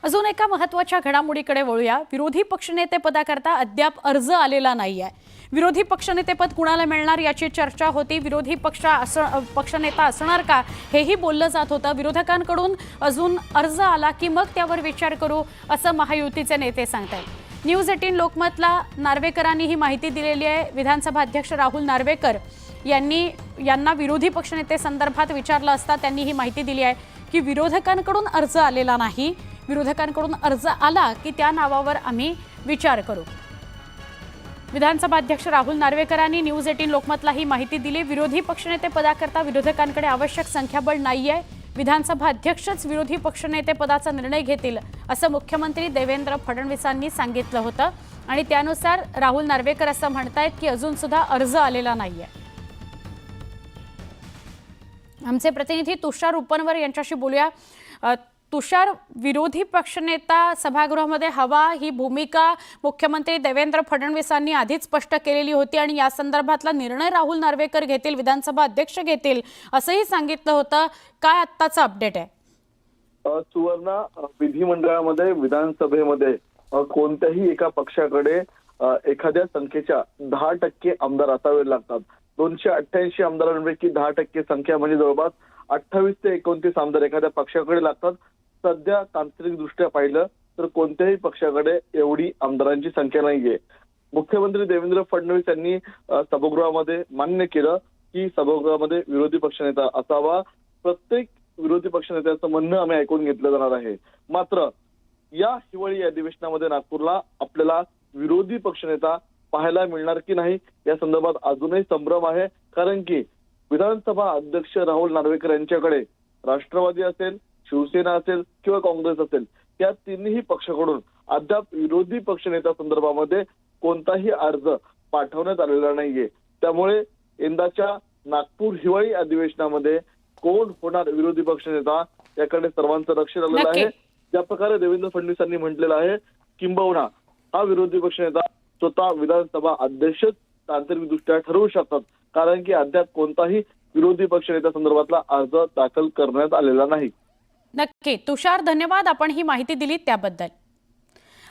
अजून एका महत्त्वाच्या घडामोडीकडे वळूया। विरोधी पक्षनेते पदाकरता अद्याप अर्ज आलेला नाहीये। विरोधी पक्षनेतेपद कुणाला मिळणार याची चर्चा होती। विरोधी पक्षनेता असणार का हेही बोललं जात होतं। विरोधकांकडून अजून अर्ज आला की मग त्यावर विचार करू असं महायुतीचे नेते सांगतात। न्यूज 18 लोकमतला नार्वेकरांनी ही माहिती दिलेली आहे। विधानसभा अध्यक्ष राहुल नार्वेकर यांना विरोधी पक्षनेते संदर्भात विचारलं असता त्यांनी ही माहिती दिली आहे की विरोधकांकडून अर्ज आलेला नाही। विरोधकांकडून अर्ज आला की त्या नावावर आम्ही विचार करू। विधानसभा अध्यक्ष राहुल नार्वेकरांनी न्यूज 18 लोकमतला ही माहिती दिली। विरोधी पक्षनेते पदाकरता विरोधकांकडे आवश्यक संख्याबळ नाहीये। विधानसभा अध्यक्षच विरोधी पक्षनेते पदाचा निर्णय घेतील असं मुख्यमंत्री देवेंद्र फडणवीसांनी सांगितलं होतं आणि त्यानुसार राहुल नार्वेकर असं म्हणतायत की अजून सुद्धा अर्ज आलेला नाहीये। आमचे प्रतिनिधी तुषार उपनवर यांच्याशी बोलूया। तुषार, विरोधी पक्षनेता सभागृहामध्ये हवा ही भूमिका मुख्यमंत्री देवेंद्र फडणवीसांनी आधीच स्पष्ट केलेली होती आणि या संदर्भातला निर्णय राहुल नार्वेकर घेतील, विधानसभा अध्यक्ष घेतील असंही सांगितलं होतं। काय आत्ताचा अपडेट आहे? सुवर्णा, विधिमंडळामध्ये विधानसभेमध्ये कोणत्याही एका पक्षाकडे एखाद्या संख्येच्या 10% आमदार असावे लागतात। 288 आमदारांपैकी 10% संख्या म्हणजे जवळपास 28 ते 29 आमदार एखाद्या पक्षाकडे लागतात। सध्या तांत्रिक दृष्ट्या पाहिलं तर कोणत्याही पक्षाकडे एवढी आमदारांची संख्या नाहीये। मुख्यमंत्री देवेंद्र फडणवीस यांनी सभागृहामध्ये मान्य केलं की सभागृहामध्ये विरोधी पक्षनेता असावा। प्रत्येक विरोधी पक्षनेत्याचं म्हणणं आम्ही ऐकून घेतलं जाणार आहे। मात्र या हिवाळी अधिवेशनामध्ये नागपूरला आपल्याला विरोधी पक्षनेता पाहायला मिळणार की नाही या संदर्भात अजूनही संभ्रम आहे। कारण की विधानसभा अध्यक्ष राहुल नार्वेकर यांच्याकडे राष्ट्रवादी असेल, शिवसेना असेल किंवा काँग्रेस असेल या तिन्ही पक्षाकडून अद्याप विरोधी पक्षनेता संदर्भामध्ये कोणताही अर्ज पाठवण्यात आलेला नाहीये। त्यामुळे यंदाच्या नागपूर हिवाळी अधिवेशनामध्ये कोण होणार विरोधी पक्षनेता याकडे सर्वांचं लक्ष लागलेलं आहे। ज्या प्रकारे देवेंद्र फडणवीसांनी म्हटलेलं आहे किंबहुना हा विरोधी पक्षनेता स्वतः विधानसभा अध्यक्ष तांत्रिकदृष्ट्या ठरवू शकतात, कारण की अद्याप कोणताही विरोधी पक्षनेत्या संदर्भातला अर्ज दाखल करण्यात आलेला नाही। नक्की तुषार, धन्यवाद आपण ही माहिती दिली त्याबद्दल।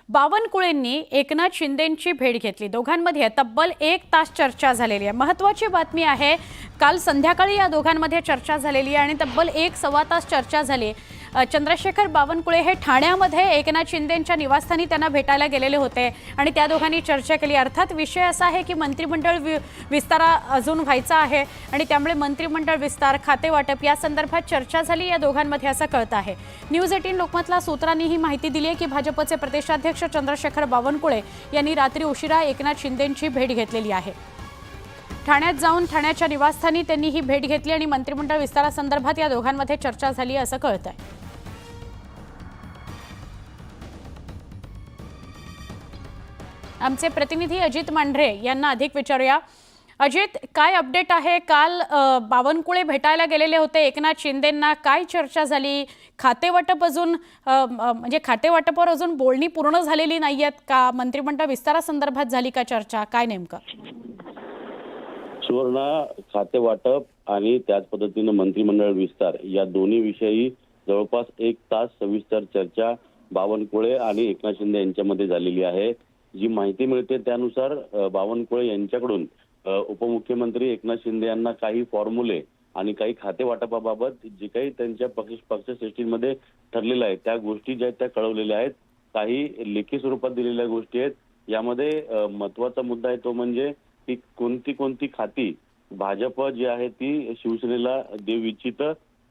बावनकुळेंनी एकनाथ शिंदेंची भेट घेतली। दोघांमध्ये तब्बल 1 तास चर्चा झालेली आहे। महत्त्वाची बातमी आहे, काल संध्याकाळी या दोघांमध्ये चर्चा झालेली आहे आणि तब्बल 1-1.25 तास चर्चा झाली। चंद्रशेखर बावनकुळे हे ठाण्यामध्ये एकनाथ शिंदेंच्या निवासस्थानी त्यांना भेटायला गेलेले होते आणि त्या दोघांनी चर्चा केली। अर्थात विषय असा आहे की मंत्रिमंडळ विस्तार अजून व्हायचा आहे आणि त्यामुळे मंत्रिमंडळ विस्तार, खाते वाटप या संदर्भात चर्चा झाली या दोघांमध्ये असं कळतं आहे। न्यूज 18 लोकमतला सूत्रांनी ही माहिती दिली आहे की भाजपचे प्रदेशाध्यक्ष चंद्रशेखर बावनकुळे यांनी रात्री उशिरा एकनाथ शिंदेंची भेट घेतलेली आहे। ठाण्यात जाऊन ठाण्याच्या निवासस्थानी त्यांनी ही भेट घेतली आणि मंत्रिमंडळ विस्तारासंदर्भात या दोघांमध्ये चर्चा झाली असं कळतंय। आमचे प्रतिनिधी अजित मांढरे यांना अधिक विचारूया। अजित, काय अपडेट आहे? काल बावनकुळे भेटायला गेलेले होते एकनाथ शिंदेंना, काय चर्चा झाली? खातेवाटप अजून म्हणजे खातेवाटपावर अजून बोलणी पूर्ण झालेली नाहीयेत का? मंत्रिमंडळ विस्तारासंदर्भात झाली का चर्चा? काय नेमकं? सुवर्णा, खाते वाटप आणि त्याच पद्धतीनं मंत्रिमंडळ विस्तार या दोन्ही विषयी जवळपास 1 तास सविस्तर चर्चा बावनकुळे आणि एकनाथ शिंदे यांच्यामध्ये झालेली आहे। जी माहिती मिळते त्यानुसार बावनकुळे यांच्याकडून उपमुख्यमंत्री एकनाथ शिंदे यांना काही फॉर्म्युले आणि काही खाते वाटपाबाबत जे काही त्यांच्या पक्षश्रेष्ठींमध्ये ठरलेलं आहे त्या गोष्टी ज्या आहेत त्या कळवलेल्या आहेत। काही लेखी स्वरूपात दिलेल्या गोष्टी आहेत। यामध्ये महत्वाचा मुद्दा आहे तो म्हणजे की कोणती खाती भाजप जी आहे ती शिवसेनेला देऊ इच्छित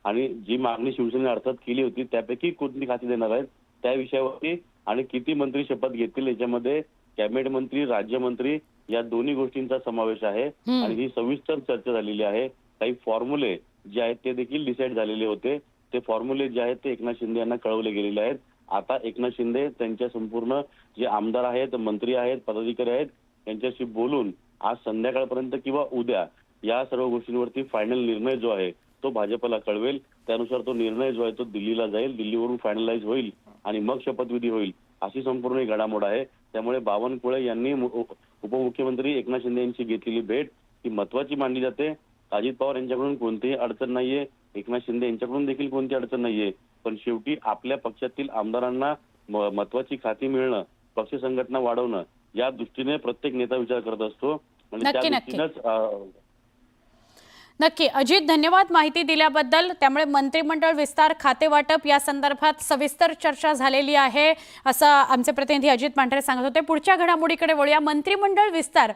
आणि जी मागणी शिवसेनेने अर्थात केली होती त्यापैकी कोणती खाती देणार आहेत त्या विषयावरती आणि किती मंत्री शपथ घेतील याच्यामध्ये कॅबिनेट मंत्री, राज्यमंत्री या दोन्ही गोष्टींचा समावेश आहे आणि ही सविस्तर चर्चा झालेली आहे। काही फॉर्म्युले जे आहेत ते देखील डिसाईड झालेले होते। ते फॉर्म्युले जे आहेत ते एकनाथ शिंदे यांना कळवले गेलेले आहेत। आता एकनाथ शिंदे त्यांच्या संपूर्ण जे आमदार आहेत, मंत्री आहेत, पदाधिकारी आहेत यांच्याशी बोलून आज संध्याकाळपर्यंत किंवा उद्या या सर्व गोष्टींवरती फायनल निर्णय जो आहे तो भाजपला कळवेल। त्यानुसार तो निर्णय जो आहे तो दिल्लीला जाईल, दिल्लीवरून फायनलाइज होईल आणि मग शपथविधी होईल अशी संपूर्ण घडामोड आहे। त्यामुळे बावनकुळे यांनी उपमुख्यमंत्री एकनाथ शिंदे यांची घेतलेली भेट ही महत्वाची मानली जाते। अजित पवार यांच्याकडून कोणतीही अडचण नाहीये, एकनाथ शिंदे यांच्याकडून देखील कोणती अडचण नाहीये। पण शेवटी आपल्या पक्षातील आमदारांना महत्वाची खाती मिळणं, पक्ष संघटना वाढवणं या दृष्टीने प्रत्येक नेता विचार करत असतो. म्हणजे त्या दृष्टीनेच नक्की अजित, धन्यवाद माहिती दिल्याबद्दल. त्यामुळे मंत्रिमंडळ विस्तार, खाते वाटप या संदर्भात सविस्तर चर्चा झालेली आहे असं आमचे प्रतिनिधी अजित पांढरे सांगत होते. पुढच्या घडामोडीकडे वळूया. मंत्रिमंडळ विस्तार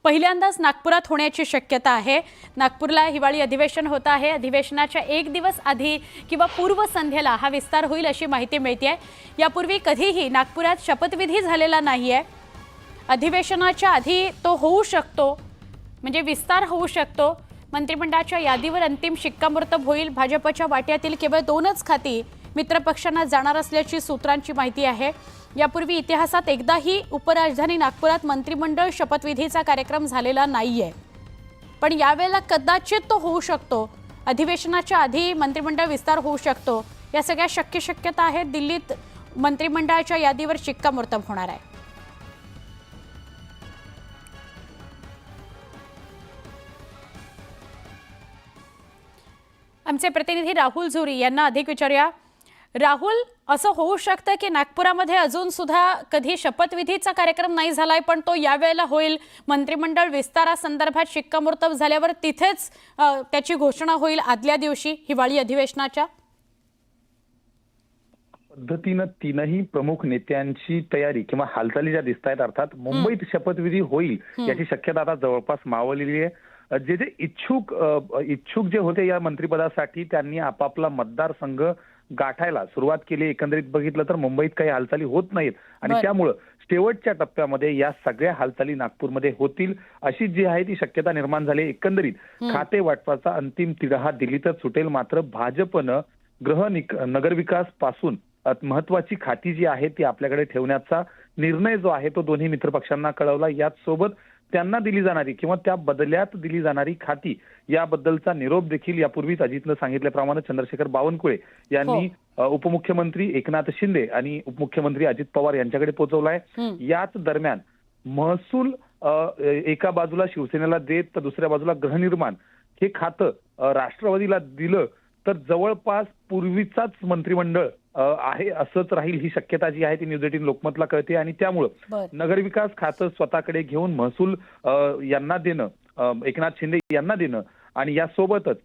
पहिल्यांदाच नागपुरात होण्याची शक्यता आहे. नागपूरला हिवाळी अधिवेशन होत आहे. अधिवेशनाच्या एक दिवस आधी किंवा पूर्वसंध्येला हा विस्तार होईल अशी माहिती मिळते. यापूर्वी कधीही नागपुरात शपथविधी झालेला नाहीये. अधिवेशनाच्या आधी तो होऊ शकतो, म्हणजे विस्तार होऊ शकतो. मंत्रिमंडळाच्या यादीवर अंतिम शिक्कामोर्तब होईल. भाजपच्या वाट्यातील केवळ 2च खाती मित्रपक्षांना जाणार असल्याची सूत्रांची माहिती आहे. यापूर्वी इतिहासात एकदाही उपराजधानी नागपुरात मंत्रिमंडळ शपथविधीचा कार्यक्रम झालेला नाहीये, पण यावेळेला कदाचित तो होऊ शकतो. अधिवेशनाच्या आधी मंत्रिमंडळ विस्तार होऊ शकतो. या सगळ्या शक्यता आहेत. दिल्लीत मंत्रिमंडळाच्या यादीवर शिक्कामोर्तब होणार आहे. आमचे प्रतिनिधी राहुल झुरी यांना अधिक विचारूया. राहुल, असं होऊ शकतं की नागपुरामध्ये अजून सुद्धा कधी शपथविधीचा कार्यक्रम नाही झालाय, पण तो यावेळेला होईल. मंत्रिमंडळ विस्तारासंदर्भात शिक्कामोर्तब झाल्यावर तिथेच त्याची घोषणा होईल आदल्या दिवशी हिवाळी अधिवेशनाच्या. पद्धतीनं तीनही प्रमुख नेत्यांची तयारी किंवा हालचाली ज्या दिसत आहेत, अर्थात मुंबईत शपथविधी होईल याची शक्यता आता जवळपास मावळलेली आहे. जे इच्छुक जे होते या मंत्रिपदासाठी त्यांनी आपापला मतदारसंघ गाठायला सुरुवात केली. एकंदरीत बघितलं तर मुंबईत काही हालचाली होत नाहीत आणि त्यामुळं शेवटच्या टप्प्यामध्ये या सगळ्या हालचाली नागपूरमध्ये होतील अशी जी आहे ती शक्यता निर्माण झाली. एकंदरीत खाते वाटपाचा अंतिम तिढा दिल्लीतच सुटेल. मात्र भाजपनं नगरविकास पासून महत्वाची खाती जी आहे ती आपल्याकडे ठेवण्याचा निर्णय जो आहे तो दोन्ही मित्रपक्षांना कळवला. याच सोबत त्यांना दिली जाणारी किंवा त्या बदल्यात दिली जाणारी खाती याबद्दलचा निरोप देखील यापूर्वीच अजितनं सांगितल्याप्रमाणे चंद्रशेखर बावनकुळे यांनी उपमुख्यमंत्री एकनाथ शिंदे आणि उपमुख्यमंत्री अजित पवार यांच्याकडे पोहोचवलाय. याच दरम्यान महसूल एका बाजूला शिवसेनेला देत तर दुसऱ्या बाजूला गृहनिर्माण हे खातं राष्ट्रवादीला दिलं तर जवळपास पूर्वीचाच मंत्रिमंडळ आहे असंच राहील ही शक्यता जी आहे ती न्यूज 18 लोकमतला कळते. आणि त्यामुळं नगरविकास खातं स्वतःकडे घेऊन महसूल यांना देणं, एकनाथ शिंदे यांना देणं आणि यासोबतच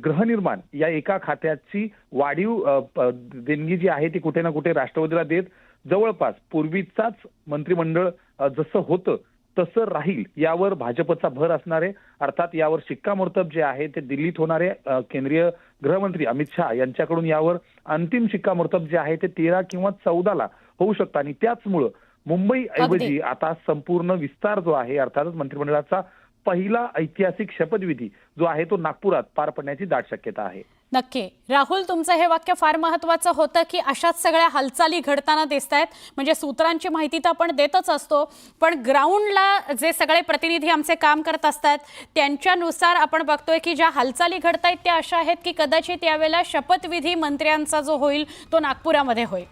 गृहनिर्माण या एका खात्याची वाढीव देणगी जी आहे ती कुठे ना कुठे राष्ट्रवादीला देत जवळपास पूर्वीचाच मंत्रिमंडळ जसं होतं तसं राहील यावर भाजपचा भर असणार आहे. अर्थात यावर शिक्कामोर्तब जे आहे ते दिल्लीत होणारे केंद्रीय गृहमंत्री अमित शहा यांच्याकडून यावर अंतिम शिक्कामोर्तब जे आहे ते 13 किंवा 14ला होऊ शकतं. आणि त्याचमुळं मुंबई ऐवजी आता संपूर्ण विस्तार जो आहे अर्थातच मंत्रिमंडळाचा पहिला ऐतिहासिक शपथविधी जो आहे तो नागपुरात पार पडण्याची दाट शक्यता आहे. नक्की राहुल, तुमचं हे वाक्य फार महत्त्वाचं होतं की अशाच सगळ्या हालचाली घडताना दिसत आहेत. म्हणजे सूत्रांची माहिती तर आपण देतच असतो, पण ग्राउंडला जे सगळे प्रतिनिधी आमचे काम करत असतात त्यांच्यानुसार आपण बघतोय की ज्या हालचाली घडतायत त्या अशा आहेत की कदाचित यावेळेला शपथविधी मंत्र्यांचा जो होईल तो नागपुरामध्ये होईल.